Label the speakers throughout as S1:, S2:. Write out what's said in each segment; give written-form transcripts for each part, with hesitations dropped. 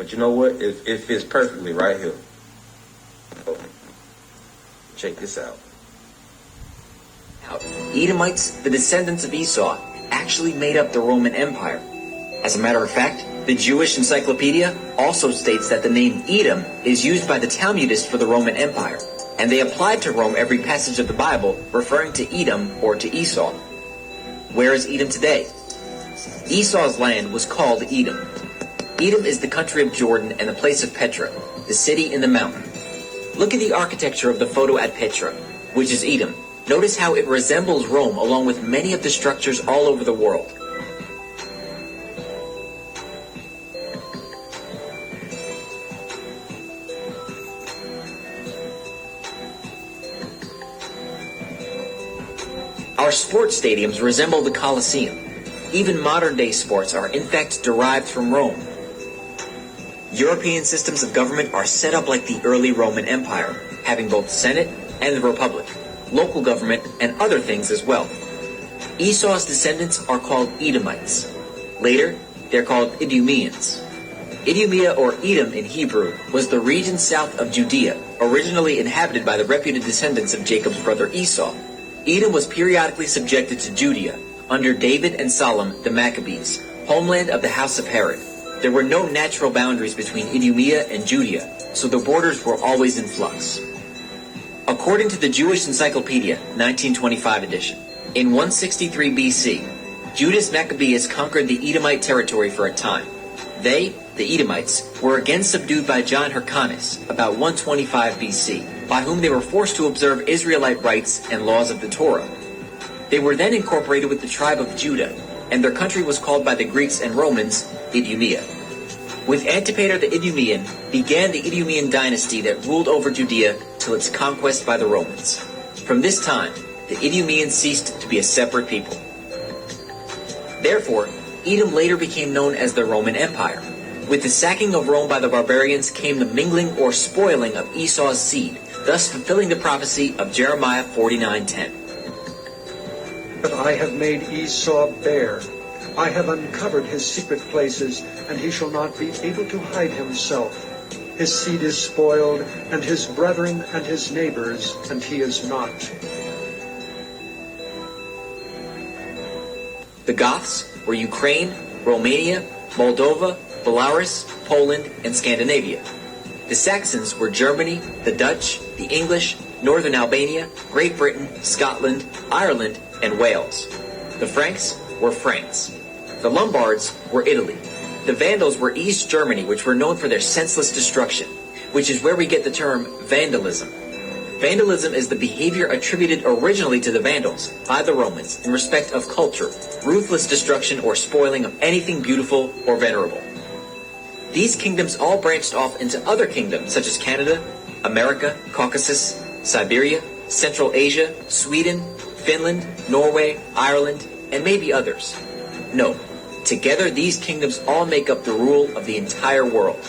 S1: But you know what? It fits perfectly right here. Oh, check this out.
S2: Edomites, the descendants of Esau, actually made up the Roman Empire. As a matter of fact, the Jewish Encyclopedia also states that the name Edom is used by the Talmudists for the Roman Empire, and they applied to Rome every passage of the Bible referring to Edom or to Esau. Where is Edom today? Esau's land was called Edom. Edom is the country of Jordan and the place of Petra, the city in the mountain. Look at the architecture of the photo at Petra, which is Edom. Notice how it resembles Rome along with many of the structures all over the world. Our sports stadiums resemble the Colosseum. Even modern-day sports are in fact derived from Rome. European systems of government are set up like the early Roman Empire, having both Senate and the Republic, local government, and other things as well. Esau's descendants are called Edomites. Later, they're called Idumeans. Idumea or Edom in Hebrew was the region south of Judea, originally inhabited by the reputed descendants of Jacob's brother Esau. Edom was periodically subjected to Judea under David and Solomon the Maccabees, homeland of the house of Herod. There were no natural boundaries between Idumea and Judea, so the borders were always in flux. According to the Jewish Encyclopedia, 1925 edition, in 163 BC, Judas Maccabeus conquered the Edomite territory for a time. They, the Edomites, were again subdued by John Hyrcanus about 125 BC, by whom they were forced to observe Israelite rites and laws of the Torah. They were then incorporated with the tribe of Judah, and their country was called by the Greeks and Romans Idumea. With Antipater the Idumean began the Idumean dynasty that ruled over Judea till its conquest by the Romans. From this time, the Idumeans ceased to be a separate people. Therefore, Edom later became known as the Roman Empire. With the sacking of Rome by the barbarians came the mingling or spoiling of Esau's seed, thus fulfilling the prophecy of Jeremiah 49:10.
S3: But I have made Esau bare. I have uncovered his secret places, and he shall not be able to hide himself. His seed is spoiled, and his brethren and his neighbors, and he is not.
S2: The Goths were Ukraine, Romania, Moldova, Belarus, Poland, and Scandinavia. The Saxons were Germany, the Dutch, the English, Northern Albania, Great Britain, Scotland, Ireland, and Wales. The Franks were France. The Lombards were Italy. The Vandals were East Germany, which were known for their senseless destruction, which is where we get the term vandalism. Vandalism is the behavior attributed originally to the Vandals by the Romans in respect of culture, ruthless destruction or spoiling of anything beautiful or venerable. These kingdoms all branched off into other kingdoms such as Canada, America, Caucasus, Siberia, Central Asia, Sweden, Finland, Norway, Ireland, and maybe others. No, together these kingdoms all make up the rule of the entire world.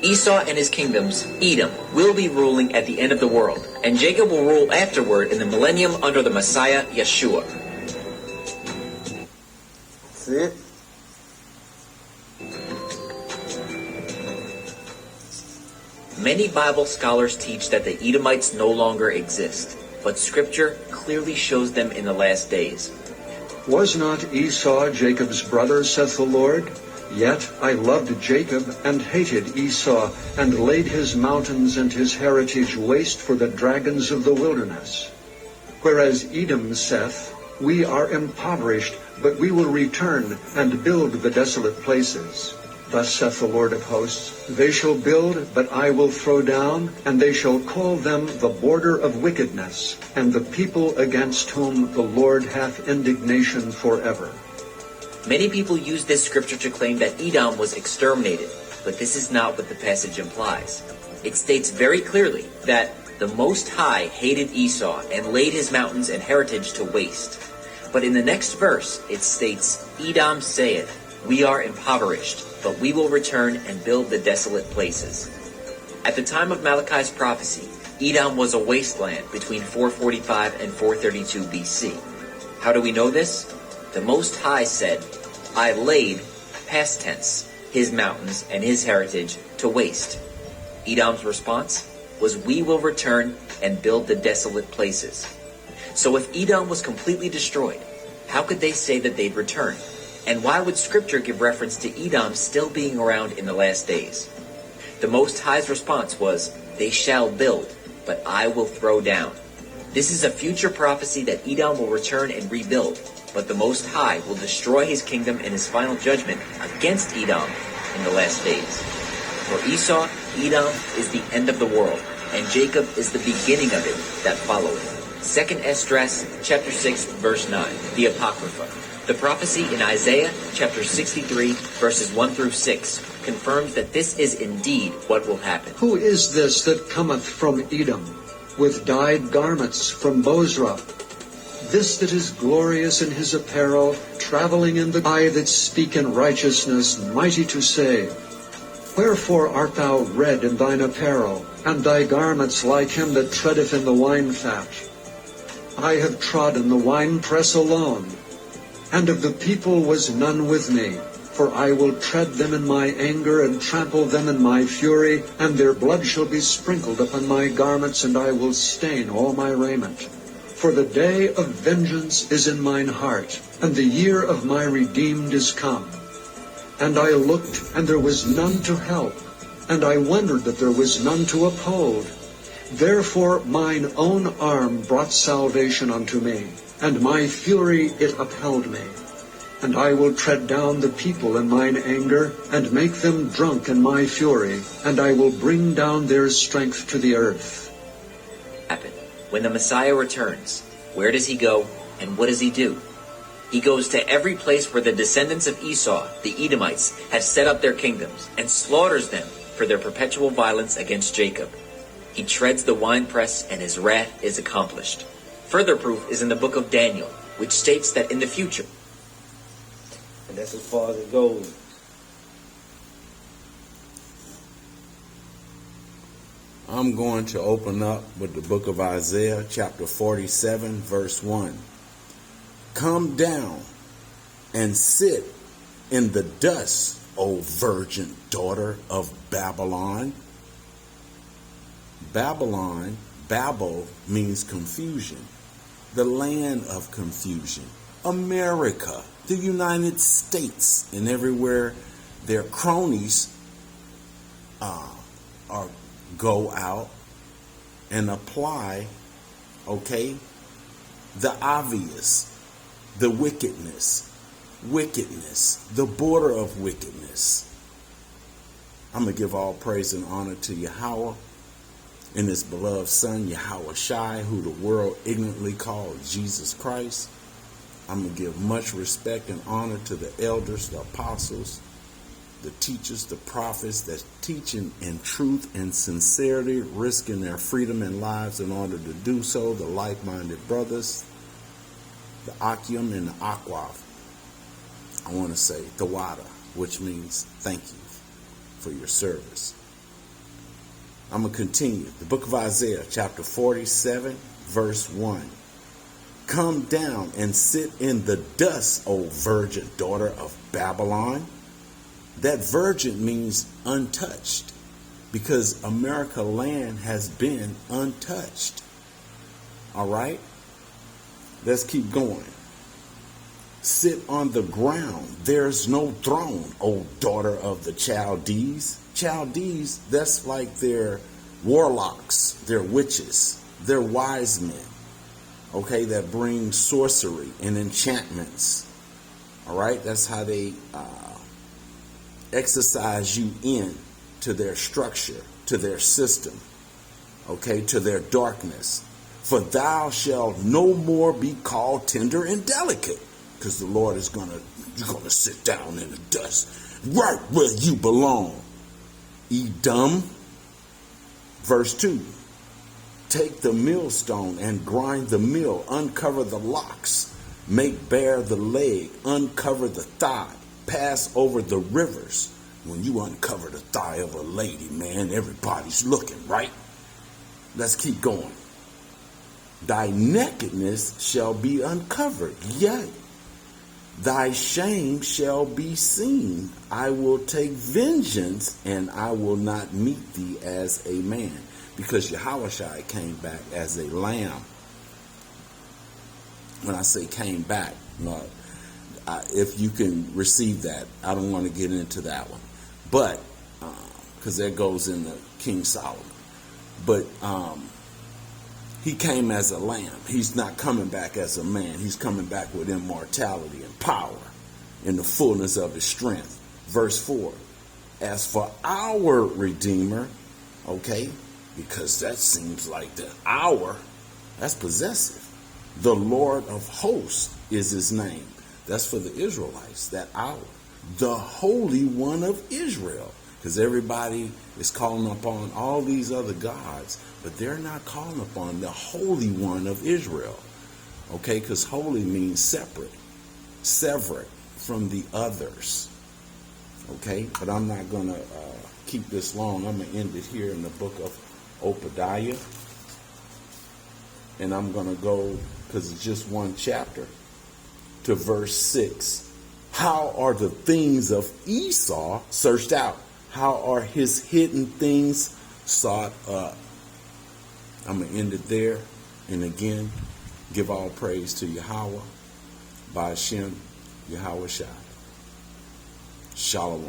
S2: Esau and his kingdoms, Edom, will be ruling at the end of the world, and Jacob will rule afterward in the millennium under the Messiah, Yeshua.
S1: See it?
S2: Many Bible scholars teach that the Edomites no longer exist, but Scripture clearly shows them in the last days.
S3: Was not Esau Jacob's brother, saith the Lord? Yet I loved Jacob and hated Esau, and laid his mountains and his heritage waste for the dragons of the wilderness. Whereas Edom saith, We are impoverished, but we will return and build the desolate places. Thus saith the Lord of hosts, They shall build, but I will throw down, and they shall call them the border of wickedness, and the people against whom the Lord hath indignation forever.
S2: Many people use this scripture to claim that Edom was exterminated, but this is not what the passage implies. It states very clearly that the Most High hated Esau and laid his mountains and heritage to waste. But in the next verse, it states, Edom saith, We are impoverished, but we will return and build the desolate places. At the time of Malachi's prophecy, Edom was a wasteland between 445 and 432 BC. How do we know this? The Most High said, I laid, past tense, his mountains, and his heritage to waste. Edom's response was, "We will return and build the desolate places." So if Edom was completely destroyed, how could they say that they'd return? And why would Scripture give reference to Edom still being around in the last days? The Most High's response was, "They shall build, but I will throw down." This is a future prophecy that Edom will return and rebuild, but the Most High will destroy his kingdom in his final judgment against Edom in the last days. For Esau, Edom is the end of the world, and Jacob is the beginning of it that followeth. 2 Esdras chapter 6 verse 9, the Apocrypha. The prophecy in Isaiah chapter 63 verses 1 through 6 confirms that this is indeed what will happen.
S3: Who is this that cometh from Edom, with dyed garments from Bozrah? This that is glorious in his apparel, traveling in the eye that speak in righteousness, mighty to say, Wherefore art thou red in thine apparel, and thy garments like him that treadeth in the wine fat? I have trodden the winepress alone, and of the people was none with me. For I will tread them in my anger, and trample them in my fury, and their blood shall be sprinkled upon my garments, and I will stain all my raiment. For the day of vengeance is in mine heart, and the year of my redeemed is come. And I looked, and there was none to help, and I wondered that there was none to uphold. Therefore mine own arm brought salvation unto me, and my fury it upheld me. And I will tread down the people in mine anger, and make them drunk in my fury, and I will bring down their strength to the earth.
S2: When the Messiah returns, where does he go, and what does he do? He goes to every place where the descendants of Esau, the Edomites, have set up their kingdoms, and slaughters them for their perpetual violence against Jacob. He treads the winepress, and his wrath is accomplished. Further proof is in the book of Daniel, which states that in the future,
S4: and that's as far as it goes.
S5: I'm going to open up with the book of Isaiah, chapter 47, verse 1. Come down and sit in the dust, O virgin daughter of Babylon. Babylon, Babel means confusion, the land of confusion. America, the United States, and everywhere their cronies go out and apply, the obvious, the wickedness, the border of wickedness. I'm going to give all praise and honor to Yahweh and his beloved son, Yahweh Shai, who the world ignorantly called Jesus Christ. I'm going to give much respect and honor to the elders, the apostles, the teachers, the prophets that teaching in truth and sincerity, risking their freedom and lives in order to do so, the like-minded brothers, the Akim and the Akwaf. I want to say the Wada, which means thank you for your service. I'm going to continue. The book of Isaiah, chapter 47, verse 1. Come down and sit in the dust, O virgin daughter of Babylon. That virgin means untouched, because America land has been untouched. All right? Let's keep going. Sit on the ground. There's no throne, O daughter of the Chaldees. Chaldees, that's like their warlocks, their witches, their wise men, that bring sorcery and enchantments. All right? That's how they exercise you in to their structure, to their system, to their darkness. For thou shalt no more be called tender and delicate, because the Lord is you're gonna sit down in the dust, right where you belong. Edom, verse 2. Take the millstone and grind the mill, uncover the locks, make bare the leg, uncover the thigh. Pass over the rivers. When you uncover the thigh of a lady, man, everybody's looking, right? Let's keep going. Thy nakedness shall be uncovered, yea, Thy shame shall be seen. I will take vengeance, and I will not meet thee as a man. Because Yahushua came back as a lamb. When I say came back, if you can receive that, I don't want to get into that one. But, because that goes into King Solomon. But he came as a lamb. He's not coming back as a man. He's coming back with immortality and power in the fullness of his strength. Verse 4. As for our Redeemer, okay, because that seems like the our, that's possessive. The Lord of hosts is his name. That's for the Israelites, that our. The Holy One of Israel. Because everybody is calling upon all these other gods, but they're not calling upon the Holy One of Israel. Okay, because holy means separate, separate from the others. Okay, but I'm not going to keep this long. I'm going to end it here in the book of Obadiah. And I'm going to go, because it's just one chapter, to verse 6. How are the things of Esau searched out? How are his hidden things sought up? I'm going to end it there. And again, give all praise to Yahweh, by Hashem, Yahweh Shai. Shalom.